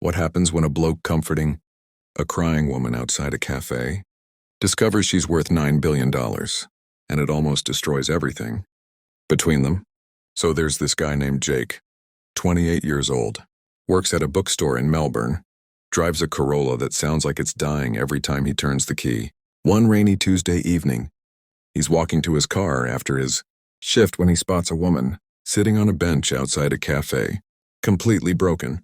What happens when a bloke comforting a crying woman outside a cafe discovers she's worth $9 billion, and it almost destroys everything between them? So there's this guy named Jake, 28 years old, works at a bookstore in Melbourne, drives a Corolla that sounds like it's dying every time he turns the key. One rainy Tuesday evening, he's walking to his car after his shift when he spots a woman sitting on a bench outside a cafe, completely broken.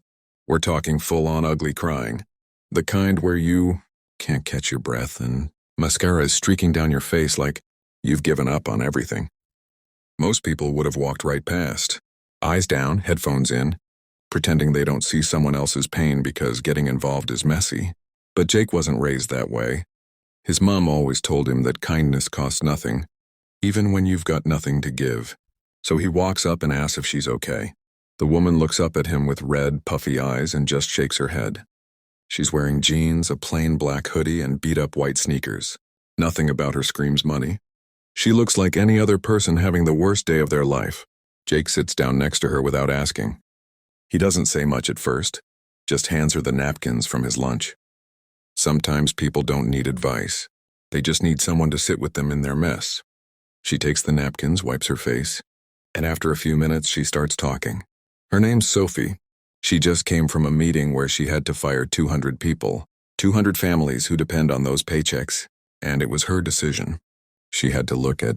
We're talking full-on ugly crying, the kind where you can't catch your breath and mascara is streaking down your face like you've given up on everything. Most people would have walked right past, eyes down, headphones in, pretending they don't see someone else's pain because getting involved is messy. But Jake wasn't raised that way. His mom always told him that kindness costs nothing, even when you've got nothing to give. So he walks up and asks if she's okay. The woman looks up at him with red, puffy eyes and just shakes her head. She's wearing jeans, a plain black hoodie, and beat-up white sneakers. Nothing about her screams money. She looks like any other person having the worst day of their life. Jake sits down next to her without asking. He doesn't say much at first, just hands her the napkins from his lunch. Sometimes people don't need advice. They just need someone to sit with them in their mess. She takes the napkins, wipes her face, and after a few minutes she starts talking. Her name's Sophie. She just came from a meeting where she had to fire 200 people, 200 families who depend on those paychecks, and it was her decision. She had to look at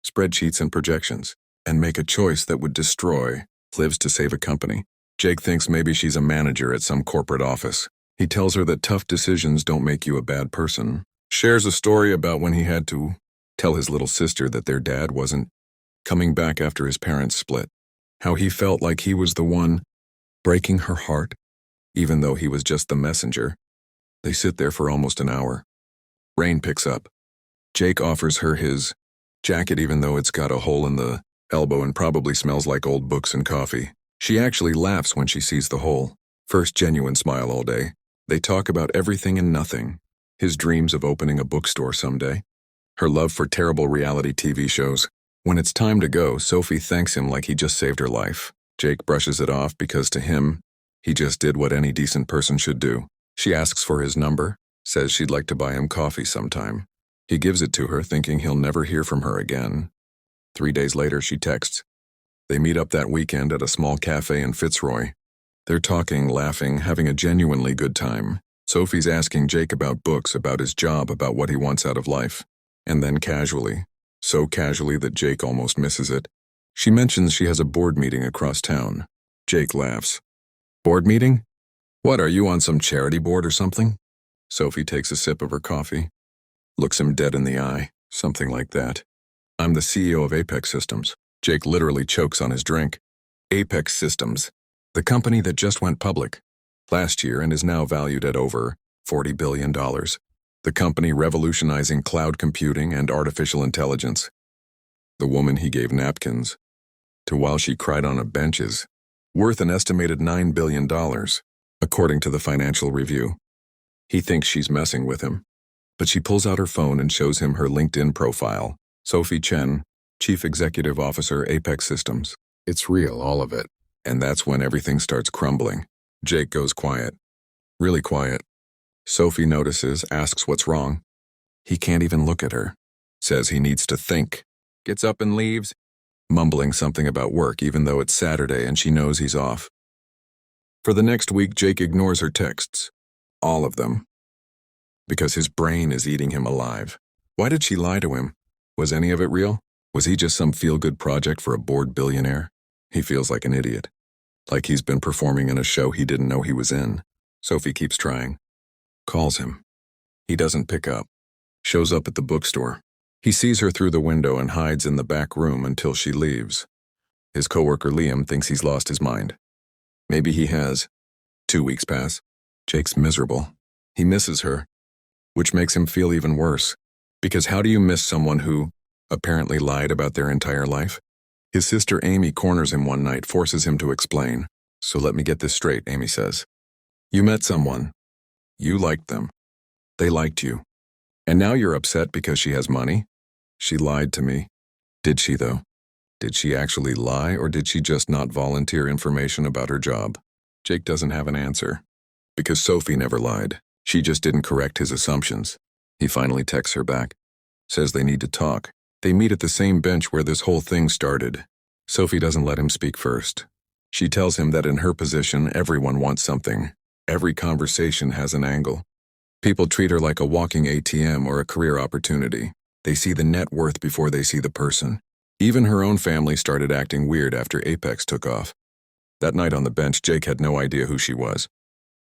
spreadsheets and projections and make a choice that would destroy lives to save a company. Jake thinks maybe she's a manager at some corporate office. He tells her that tough decisions don't make you a bad person. Shares a story about when he had to tell his little sister that their dad wasn't coming back after his parents split. How he felt like he was the one breaking her heart, even though he was just the messenger. They sit there for almost an hour. Rain picks up. Jake offers her his jacket even though it's got a hole in the elbow and probably smells like old books and coffee. She actually laughs when she sees the hole. First genuine smile all day. They talk about everything and nothing. His dreams of opening a bookstore someday. Her love for terrible reality TV shows. When it's time to go, Sophie thanks him like he just saved her life. Jake brushes it off because to him, he just did what any decent person should do. She asks for his number, says she'd like to buy him coffee sometime. He gives it to her, thinking he'll never hear from her again. 3 days later, she texts. They meet up that weekend at a small cafe in Fitzroy. They're talking, laughing, having a genuinely good time. Sophie's asking Jake about books, about his job, about what he wants out of life. And then casually, so casually that Jake almost misses it, she mentions she has a board meeting across town. Jake laughs. Board meeting? What, are you on some charity board or something? Sophie takes a sip of her coffee, looks him dead in the eye, something like that. I'm the CEO of Apex Systems. Jake literally chokes on his drink. Apex Systems, the company that just went public last year and is now valued at over $40 billion. The company revolutionizing cloud computing and artificial intelligence. The woman he gave napkins to while she cried on a bench is worth an estimated $9 billion, according to the Financial Review. He thinks she's messing with him, but she pulls out her phone and shows him her LinkedIn profile. Sophie Chen, Chief Executive Officer, Apex Systems. It's real, all of it. And that's when everything starts crumbling. Jake goes quiet. Really quiet. Sophie notices, asks what's wrong. He can't even look at her. Says he needs to think. Gets up and leaves, mumbling something about work even though it's Saturday and she knows he's off. For the next week, Jake ignores her texts. All of them. Because his brain is eating him alive. Why did she lie to him? Was any of it real? Was he just some feel-good project for a bored billionaire? He feels like an idiot. Like he's been performing in a show he didn't know he was in. Sophie keeps trying. Calls him. He doesn't pick up. Shows up at the bookstore. He sees her through the window and hides in the back room until she leaves. His coworker Liam thinks he's lost his mind. Maybe he has. 2 weeks pass. Jake's miserable. He misses her, which makes him feel even worse. Because how do you miss someone who apparently lied about their entire life? His sister Amy corners him one night, forces him to explain. So let me get this straight, Amy says. You met someone. You liked them. They liked you. And now you're upset because she has money? She lied to me. Did she, though? Did she actually lie, or did she just not volunteer information about her job? Jake doesn't have an answer. because Sophie never lied. She just didn't correct his assumptions. He finally texts her back. Says they need to talk. They meet at the same bench where this whole thing started. Sophie doesn't let him speak first. She tells him that in her position, everyone wants something. Every conversation has an angle. People treat her like a walking ATM or a career opportunity. They see the net worth before they see the person. Even her own family started acting weird after Apex took off. That night on the bench, Jake had no idea who she was.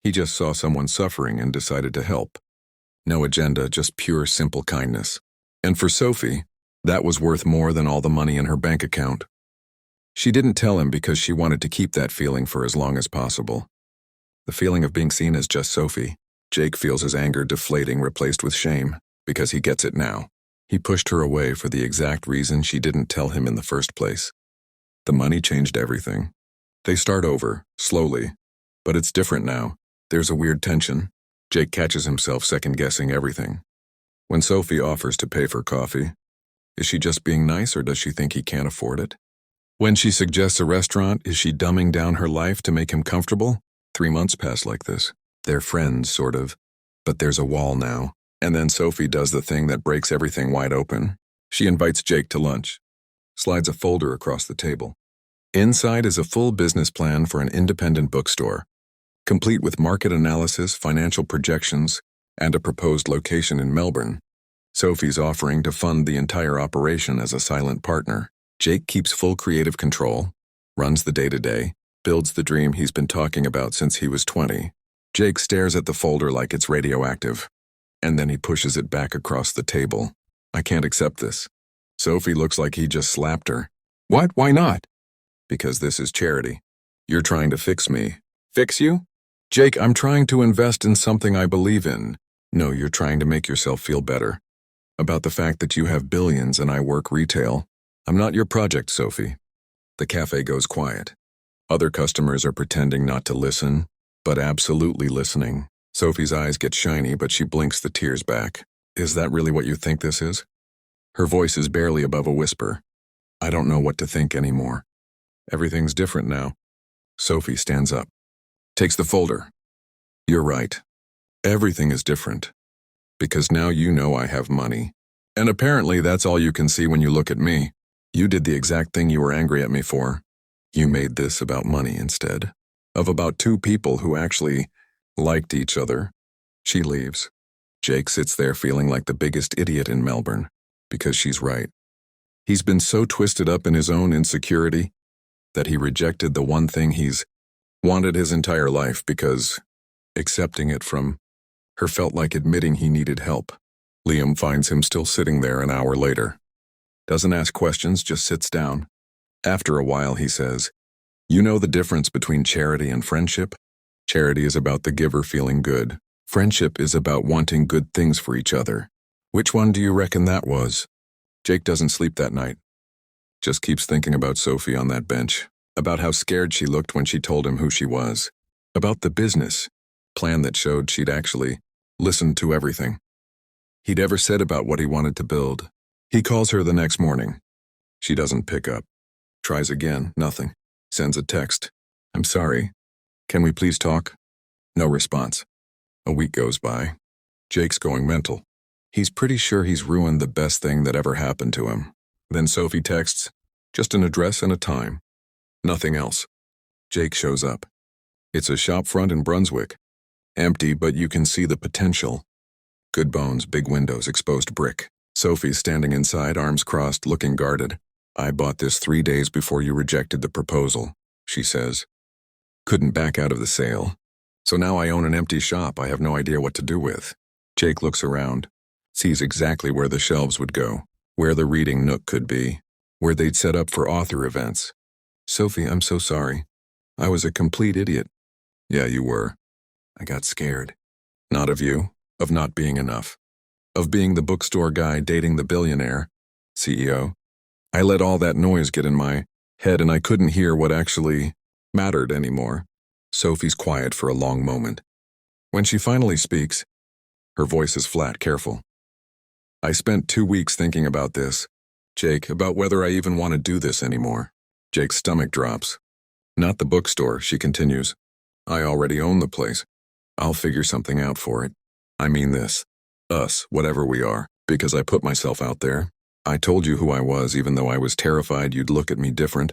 He just saw someone suffering and decided to help. No agenda, just pure, simple kindness. And for Sophie, that was worth more than all the money in her bank account. She didn't tell him because she wanted to keep that feeling for as long as possible. The feeling of being seen as just Sophie. Jake feels his anger deflating, replaced with shame, because he gets it now. He pushed her away for the exact reason she didn't tell him in the first place. The money changed everything. They start over, slowly, but it's different now. There's a weird tension. Jake catches himself second-guessing everything. When Sophie offers to pay for coffee, is she just being nice or does she think he can't afford it? When she suggests a restaurant, is she dumbing down her life to make him comfortable? 3 months pass like this. They're friends, sort of. But there's a wall now. And then Sophie does the thing that breaks everything wide open. She invites Jake to lunch. Slides a folder across the table. Inside is a full business plan for an independent bookstore, complete with market analysis, financial projections, and a proposed location in Melbourne. Sophie's offering to fund the entire operation as a silent partner. Jake keeps full creative control, runs the day-to-day, builds the dream he's been talking about since he was 20. Jake stares at the folder like it's radioactive, and then he pushes it back across the table. I can't accept this. Sophie looks like he just slapped her. What? Why not? Because this is charity. You're trying to fix me. Fix you? Jake, I'm trying to invest in something I believe in. No, you're trying to make yourself feel better. About the fact that you have billions and I work retail. I'm not your project, Sophie. The cafe goes quiet. Other customers are pretending not to listen, but absolutely listening. Sophie's eyes get shiny, but she blinks the tears back. Is that really what you think this is? Her voice is barely above a whisper. I don't know what to think anymore. Everything's different now. Sophie stands up. Takes the folder. You're right. Everything is different. Because now you know I have money. And apparently that's all you can see when you look at me. You did the exact thing you were angry at me for. You made this about money instead. Of about two people who actually liked each other. She leaves. Jake sits there feeling like the biggest idiot in Melbourne. Because she's right. He's been so twisted up in his own insecurity that he rejected the one thing he's wanted his entire life because accepting it from her felt like admitting he needed help. Liam finds him still sitting there an hour later. Doesn't ask questions, just sits down. After a while, he says, You know the difference between charity and friendship? Charity is about the giver feeling good. Friendship is about wanting good things for each other. Which one do you reckon that was? Jake doesn't sleep that night. Just keeps thinking about Sophie on that bench, about how scared she looked when she told him who she was, about the business plan that showed she'd actually listened to everything he'd ever said about what he wanted to build. He calls her the next morning. She doesn't pick up. Tries again, nothing. Sends a text. I'm sorry. Can we please talk? No response. A week goes by. Jake's going mental. He's pretty sure he's ruined the best thing that ever happened to him. Then Sophie texts, just an address and a time. Nothing else. Jake shows up. It's a shop front in Brunswick. Empty, but you can see the potential. Good bones, big windows, exposed brick. Sophie's standing inside, arms crossed, looking guarded. I bought this 3 days before you rejected the proposal, she says. Couldn't back out of the sale. So now I own an empty shop I have no idea what to do with. Jake looks around, sees exactly where the shelves would go, where the reading nook could be, where they'd set up for author events. Sophie, I'm so sorry. I was a complete idiot. Yeah, you were. I got scared. Not of you, of not being enough. Of being the bookstore guy dating the billionaire, CEO. I let all that noise get in my head and I couldn't hear what actually mattered anymore. Sophie's quiet for a long moment. When she finally speaks, her voice is flat, careful. I spent 2 weeks thinking about this, Jake, about whether I even want to do this anymore. Jake's stomach drops. Not the bookstore, she continues. I already own the place. I'll figure something out for it. I mean this. Us, whatever we are, because I put myself out there. I told you who I was even though I was terrified you'd look at me different.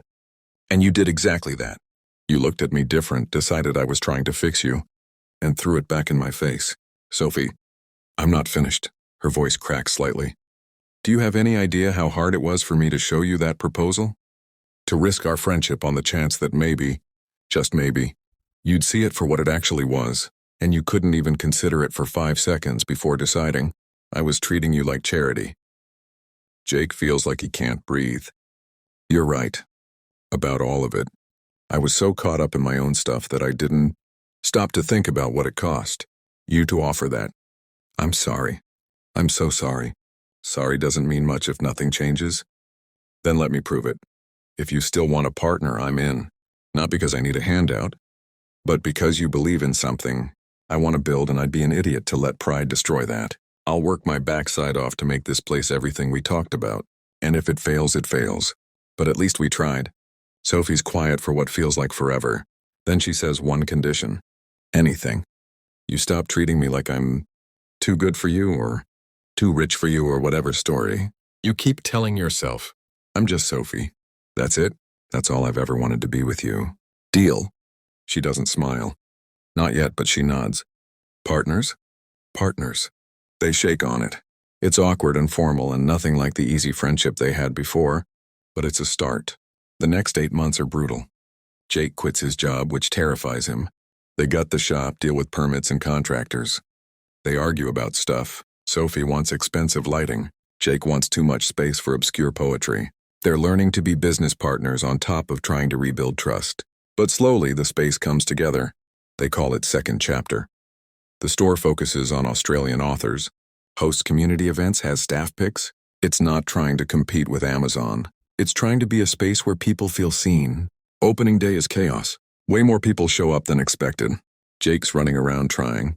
And you did exactly that. You looked at me different, decided I was trying to fix you, and threw it back in my face. Sophie, I'm not finished. Her voice cracked slightly. Do you have any idea how hard it was for me to show you that proposal? To risk our friendship on the chance that maybe, just maybe, you'd see it for what it actually was, and you couldn't even consider it for 5 seconds before deciding I was treating you like charity. Jake feels like he can't breathe. You're right. About all of it. I was so caught up in my own stuff that I didn't stop to think about what it cost you to offer that. I'm sorry. I'm so sorry. Sorry doesn't mean much if nothing changes. Then let me prove it. If you still want a partner, I'm in. Not because I need a handout, but because you believe in something I want to build, and I'd be an idiot to let pride destroy that. I'll work my backside off to make this place everything we talked about. And if it fails, it fails. But at least we tried. Sophie's quiet for what feels like forever. Then she says one condition. Anything. You stop treating me like I'm too good for you or too rich for you or whatever story you keep telling yourself. I'm just Sophie. That's it. That's all I've ever wanted to be with you. Deal. She doesn't smile. Not yet, but she nods. Partners? Partners. They shake on it. It's awkward and formal and nothing like the easy friendship they had before, but it's a start. The next 8 months are brutal. Jake quits his job, which terrifies him. They gut the shop, deal with permits and contractors. They argue about stuff. Sophie wants expensive lighting. Jake wants too much space for obscure poetry. They're learning to be business partners on top of trying to rebuild trust. But slowly the space comes together. They call it second chapter. The store focuses on Australian authors, hosts community events, has staff picks. It's not trying to compete with Amazon. It's trying to be a space where people feel seen. Opening day is chaos. Way more people show up than expected. Jake's running around trying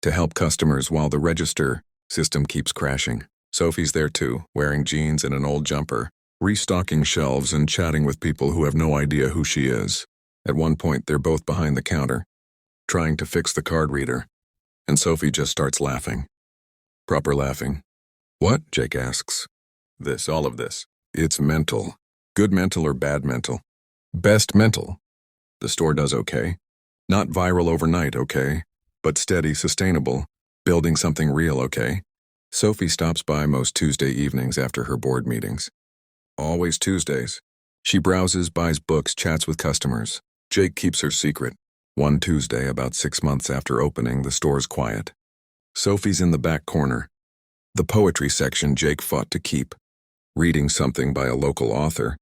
to help customers while the register system keeps crashing. Sophie's there too, wearing jeans and an old jumper, restocking shelves and chatting with people who have no idea who she is. At one point, they're both behind the counter, trying to fix the card reader, and Sophie just starts laughing. Proper laughing. What? Jake asks. All of this. It's mental. Good mental or bad mental? Best mental. The store does okay. Not viral overnight, okay? But steady, sustainable. Building something real, okay? Sophie stops by most Tuesday evenings after her board meetings. Always Tuesdays. She browses, buys books, chats with customers. Jake keeps her secret. One Tuesday, about 6 months after opening, the store's quiet. Sophie's in the back corner. The poetry section Jake fought to keep. Reading something by a local author.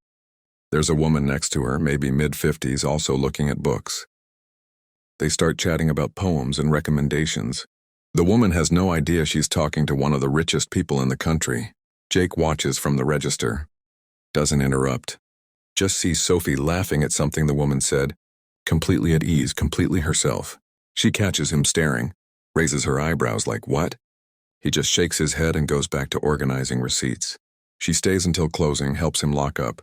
There's a woman next to her, maybe mid-50s, also looking at books. They start chatting about poems and recommendations. The woman has no idea she's talking to one of the richest people in the country. Jake watches from the register. Doesn't interrupt. Just sees Sophie laughing at something the woman said. Completely at ease, completely herself. She catches him staring. Raises her eyebrows like, what? He just shakes his head and goes back to organizing receipts. She stays until closing, helps him lock up.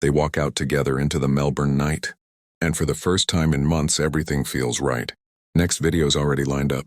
They walk out together into the Melbourne night. And for the first time in months, everything feels right. Next video's already lined up.